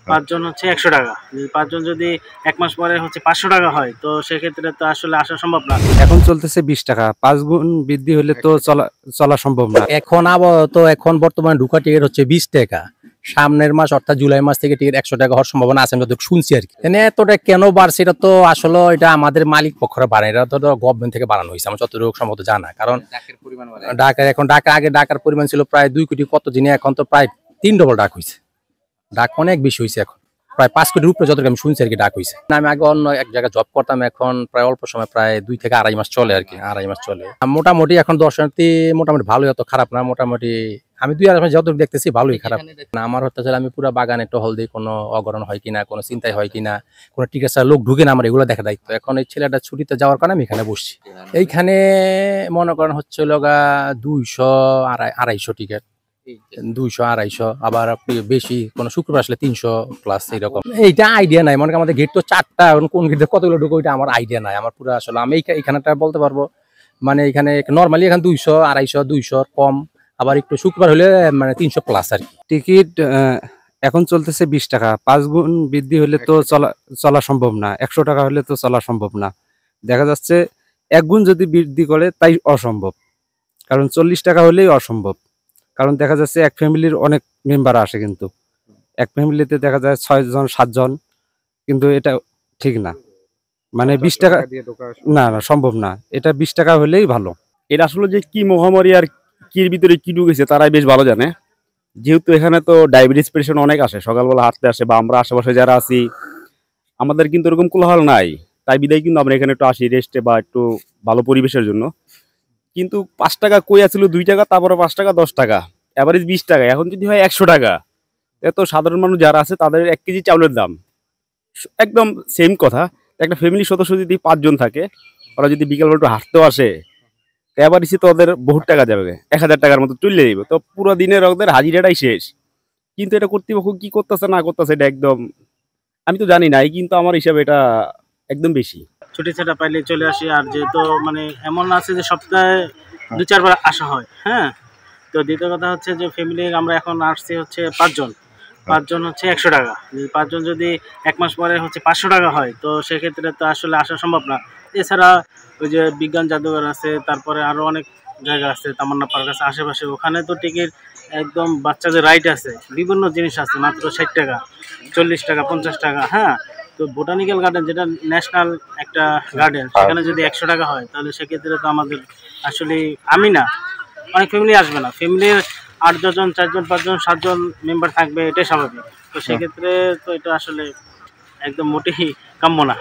পাঁচজন হচ্ছে 100 টাকা। পাঁচজন যদি 1 মাস পরে হচ্ছে 500 টাকা হয়, তো সেক্ষেত্রে তো আসলে আসা সম্ভব না। এখন চলতেছে 20 টাকা, 5 গুণ বৃদ্ধি হলে তো চলা সম্ভব না। এখন আপাতত এখন বর্তমানে ঢুকা টিকিট হচ্ছে 20 টাকা। সামনের মাস অর্থাৎ জুলাই মাস থেকে টিকিট 100 টাকা হওয়ার সম্ভাবনা আছে, আমি যতটুকু শুনছি আর কি। এতটা কেন বাড়ছে এটা তো আসলে এটা আমাদের মালিক পক্ষরা বাড়ায়, এটা তো গভর্নমেন্ট থেকে বাড়ানো হয়েছে আমার যতটুকু সম্ভবত জানা। কারণ ঢাকার পরিমাণ ছিল প্রায় 2 কোটি কত জিনিস, এখন তো প্রায় 3 ডবল ডাক হয়েছে। ডাক অনেক বেশি হয়েছে, এখন প্রায় 5 কোটির উপরে যতটুকু আমি শুনছি আর কি ডাক হয়েছে। আমি আগে অন্য এক জায়গায় জব করতাম, এখন প্রায় অল্প সময় প্রায় 2 থেকে 2.5 মাস চলে আর কি, 2.5 মাস চলে। মোটামুটি এখন দর্শনার্থী মোটামুটি ভালোই, অত খারাপ না। মোটামুটি আমি 2.5 মাস যতটুকু দেখতেছি ভালোই, খারাপ না। আমার হচ্ছে আমি পুরো বাগানে টহল দিই, কোনো অগরণ হয় কিনা, কোনো চিন্তাই হয় কিনা, কোনো টিকিট ছাড়া লোক ঢুকে না, আমার এগুলো দেখা দায়িত্ব। এখন এই ছেলেটা ছুটিতে যাওয়ার কারণে আমি এখানে বসছি। এইখানে মনে করেন হচ্ছে 200 250 টিকিট, 200 250, আবার আপনি বেশি কোনো শুক্রবার আসলে 300 প্লাস এরকম। এইটা আইডিয়া নাই, মনে করেন আমাদের গেট তো 4টা, কোন গেটে কতগুলো ঢুকে ওইটা আমার আইডিয়া নাই। আমার পুরো আসলে আমি এইখানেটা বলতে পারবো, মানে এখানে নর্মালি এখানে 200 250 200 কম, আবার একটু শুক্রবার হলে মানে 300 প্লাস আর কি। টিকিট এখন চলতেছে 20 টাকা, 5 গুণ বৃদ্ধি হলে তো চলা সম্ভব না। 100 টাকা হলে তো চলা সম্ভব না। দেখা যাচ্ছে 1 গুণ যদি বৃদ্ধি করে তাই অসম্ভব, কারণ 40 টাকা হলেই অসম্ভব। কারণ দেখা যাচ্ছে এক ফ্যামিলির অনেক মেম্বার আসে, কিন্তু এক ফ্যামিলিতে দেখা যায় 6 জন 7 জন, কিন্তু এটা ঠিক না। মানে 20 টাকা না সম্ভব না, এটা 20 টাকা হলেই ভালো। এটা আসলে যে কি মহামারী আর কির ভিতরে কি ঢুকেছে তারাই বেশ ভালো জানে। যেহেতু এখানে তো ডায়াবেটিস পেশেন্ট অনেক আসে, সকালবেলা হাঁটতে আসে, বা আমরা আশেপাশে যারা আছি আমাদের কিন্তু এরকম কোলাহল নাই, তাই বিদায় কিন্তু আমরা এখানে একটু আসি রেস্টে বা একটু ভালো পরিবেশের জন্য। কিন্তু 5 টাকা কই আছিল 2 টাকা, তারপরে 5 টাকা 10 টাকা, এভারেজ 20 টাকা, এখন যদি হয় 100 টাকা, এত সাধারণ মানুষ যারা আছে তাদের 1 কেজি চাউলের দাম একদম সেম কথা। একটা ফ্যামিলির সদস্য যদি 5 জন থাকে, ওরা যদি বিকেলবেলা একটু হাঁটতেও আসে, এভারেজে তো ওদের বহুত টাকা যাবে, 1000 টাকার মতো চলে যাবে, তো পুরো দিনের ওদের হাজিরাটাই শেষ। কিন্তু এটা কর্তৃপক্ষ কি করতেছে না করতেছে এটা একদম আমি তো জানি না, কিন্তু আমার হিসাবে এটা একদম বেশি। ছুটি ছাটা পাইলে চলে আসি। আর যেহেতু মানে এমন আছে যে সপ্তাহে 2-4 বার আসা হয়। হ্যাঁ, তো দ্বিতীয় কথা হচ্ছে যে ফ্যামিলির আমরা এখন আসছি হচ্ছে 5 জন। 5 জন হচ্ছে 100 টাকা। 5 জন যদি 1 মাস পরে হচ্ছে 500 টাকা হয়, তো সেক্ষেত্রে তো আসলে আসা সম্ভব না। এছাড়া ওই যে বিজ্ঞান জাদুঘর আছে, তারপরে আরও অনেক জায়গা আছে, তামান্না পার্ক আছে আশেপাশে, ওখানে তো টিকিট একদম বাচ্চাদের রাইড আছে, বিভিন্ন জিনিস আছে মাত্র 60 টাকা, 40 টাকা, 50 টাকা। হ্যাঁ, তো বোটানিক্যাল গার্ডেন যেটা ন্যাশনাল একটা গার্ডেন, সেখানে যদি 100 টাকা হয়, তাহলে সেক্ষেত্রে তো আমাদের আসলে আমি না, অনেক ফ্যামিলি আসবে না। ফ্যামিলির 8 জন 4 জন 5 জন 7 জন মেম্বার থাকবে, এটাই স্বাভাবিক। তো সেক্ষেত্রে তো এটা আসলে একদম মোটেই কাম্য না।